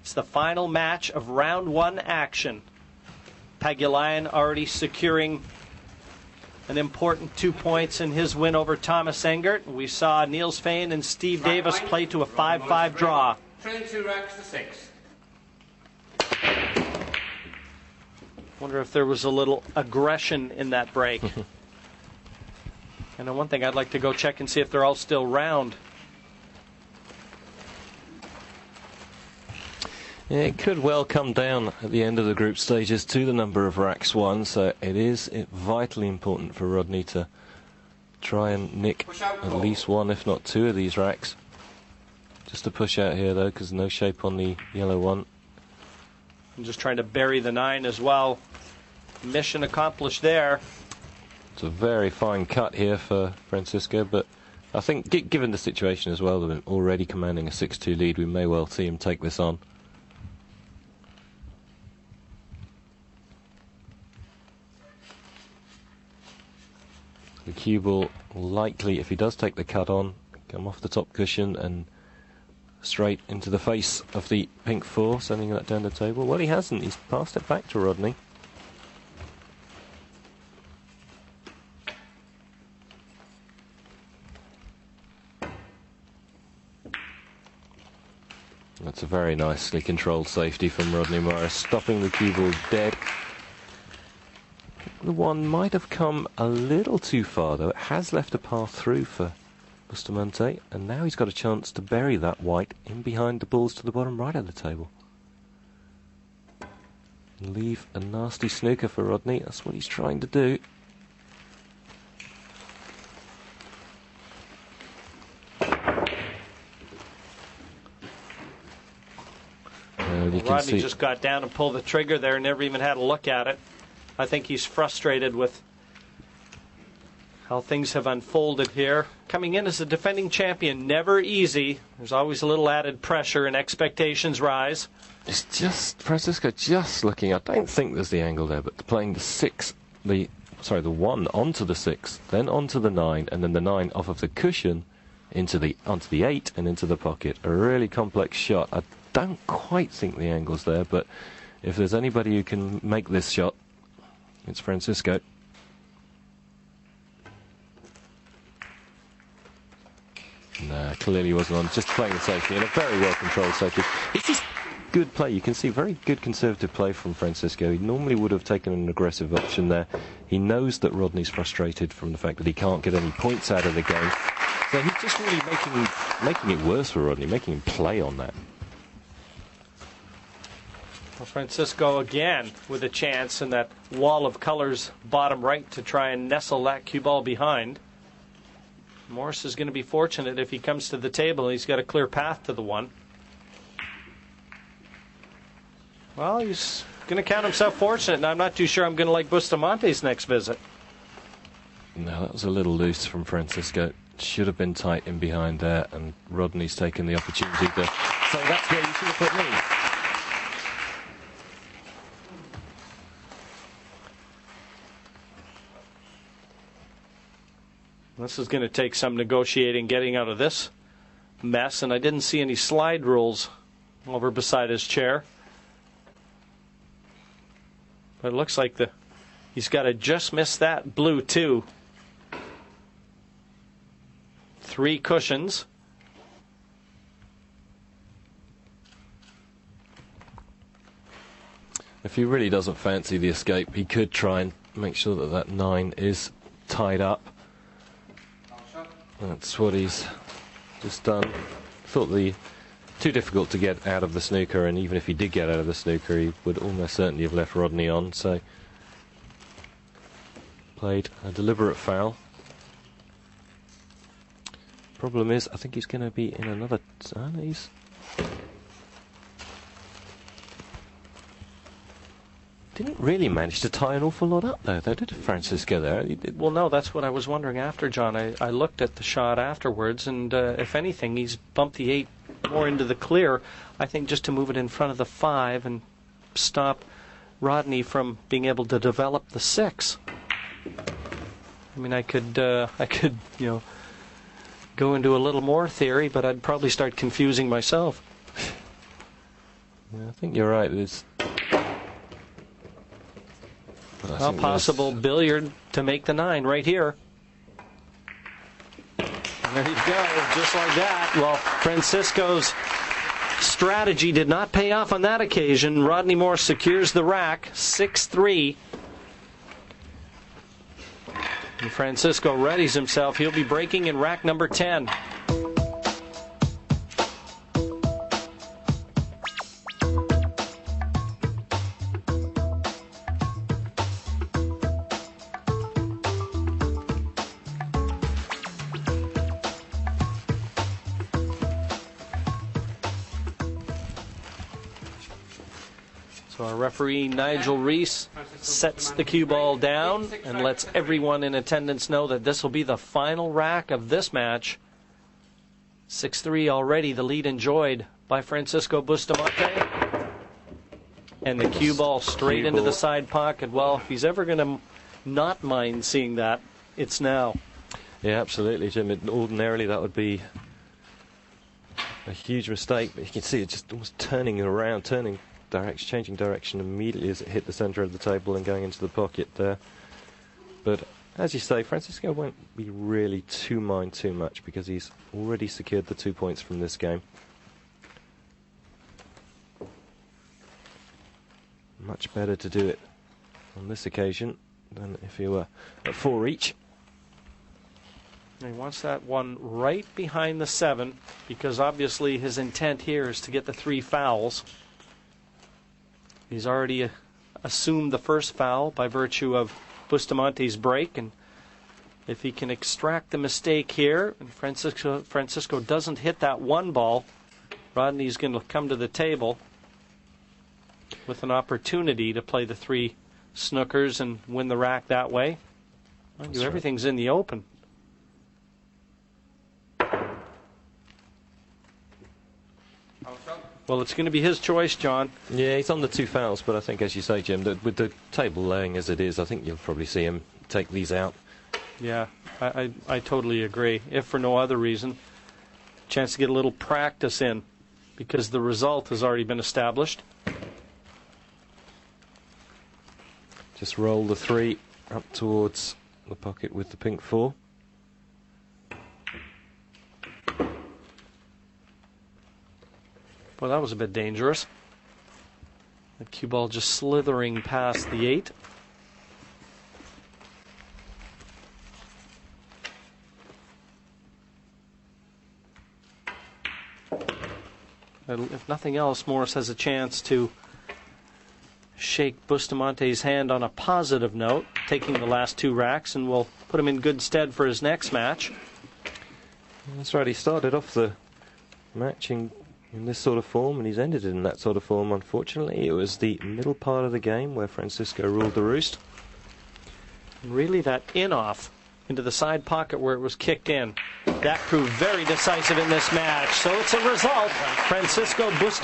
It's the final match of round 1 action. Pagulayan already securing an important 2 points in his win over Thomas Engert. We saw Niels Fain and Steve Davis play to a 5-5 draw. 22 racks to 6. Wonder if there was a little aggression in that break. And one thing, I'd like to go check and see if they're all still round. Yeah, it could well come down at the end of the group stages to the number of racks won, so it is vitally important for Rodney to try and nick at least 1, if not 2 of these racks. Just to push out here, though, because no shape on the yellow one. I'm just trying to bury the 9 as well. Mission accomplished there. It's a very fine cut here for Francisco, but I think, given the situation as well, they're already commanding a 6-2 lead, we may well see him take this on. The cue ball likely, if he does take the cut on, come off the top cushion and straight into the face of the pink 4, sending that down the table. Well, he hasn't. He's passed it back to Rodney. That's a very nicely controlled safety from Rodney Morris, stopping the cue ball dead. The 1 might have come a little too far, though. It has left a path through for Bustamante, and now he's got a chance to bury that white in behind the balls to the bottom right of the table. And leave a nasty snooker for Rodney. That's what he's trying to do. Rodney just got down and pulled the trigger there and never even had a look at it. I think he's frustrated with how things have unfolded here. Coming in as a defending champion, never easy. There's always a little added pressure and expectations rise. It's just Francisco just looking. I don't think there's the angle there, but playing the 1 onto the 6, then onto the 9, and then the 9 off of the cushion onto the 8 and into the pocket. A really complex shot. I don't quite think the angle's there, but if there's anybody who can make this shot, it's Francisco. Nah, clearly wasn't on. Just playing the safety, and a very well-controlled safety. It's just good play. You can see very good conservative play from Francisco. He normally would have taken an aggressive option there. He knows that Rodney's frustrated from the fact that he can't get any points out of the game. So he's just really making it worse for Rodney, making him play on that. Well, Francisco again with a chance in that wall of colors bottom right to try and nestle that cue ball behind. Morris is going to be fortunate if he comes to the table. He's got a clear path to the 1. Well, he's going to count himself fortunate, and I'm not too sure I'm going to like Bustamante's next visit. No, that was a little loose from Francisco. Should have been tight in behind there, and Rodney's taken the opportunity to say that's where you should have put me. This is going to take some negotiating getting out of this mess, and I didn't see any slide rules over beside his chair. But it looks like he's got to just miss that blue too. 3 cushions. If he really doesn't fancy the escape, he could try and make sure that that 9 is tied up. That's what he's just done. Thought too difficult to get out of the snooker, and even if he did get out of the snooker, he would almost certainly have left Rodney on, so played a deliberate foul. Problem is, I think he's going to be in another... he's... Didn't really manage to tie an awful lot up though, did Francisco there? Well, no, that's what I was wondering after, John. I looked at the shot afterwards, and if anything, he's bumped the 8 more into the clear, I think, just to move it in front of the 5 and stop Rodney from being able to develop the 6. I mean, I could go into a little more theory, but I'd probably start confusing myself. I think you're right. A possible billiard to make the 9 right here. And there you go, just like that. Well, Francisco's strategy did not pay off on that occasion. Rodney Moore secures the rack, 6-3. And Francisco readies himself. He'll be breaking in rack number 10. So our referee, Nigel Reese, sets the cue ball down and lets everyone in attendance know that this will be the final rack of this match. 6-3 already, the lead enjoyed by Francisco Bustamante. And the cue ball straight into the side pocket. Well, if he's ever going to not mind seeing that, it's now. Yeah, absolutely, Jim. Ordinarily that would be a huge mistake, but you can see it just almost turning around, changing direction immediately as it hit the centre of the table and going into the pocket there. But as you say, Francisco won't be really too much because he's already secured the 2 points from this game. Much better to do it on this occasion than if he were at 4 each. He wants that one right behind the 7 because obviously his intent here is to get the 3 fouls. He's already assumed the first foul by virtue of Bustamante's break, and if he can extract the mistake here, and Francisco doesn't hit that 1 ball, Rodney's going to come to the table with an opportunity to play the 3 snookers and win the rack that way. Everything's in the open. Well, it's going to be his choice, John. Yeah, he's on the 2 fouls, but I think, as you say, Jim, that with the table laying as it is, I think you'll probably see him take these out. Yeah, I totally agree. If for no other reason, chance to get a little practice in, because the result has already been established. Just roll the 3 up towards the pocket with the pink 4. Well, that was a bit dangerous. The cue ball just slithering past the 8. If nothing else, Morris has a chance to shake Bustamante's hand on a positive note, taking the last 2 racks, and will put him in good stead for his next match. That's right, he started off the match in this sort of form, and he's ended in that sort of form. Unfortunately, it was the middle part of the game where Francisco ruled the roost. And really, that in-off into the side pocket where it was kicked in, that proved very decisive in this match. So it's a result. Francisco Bustamante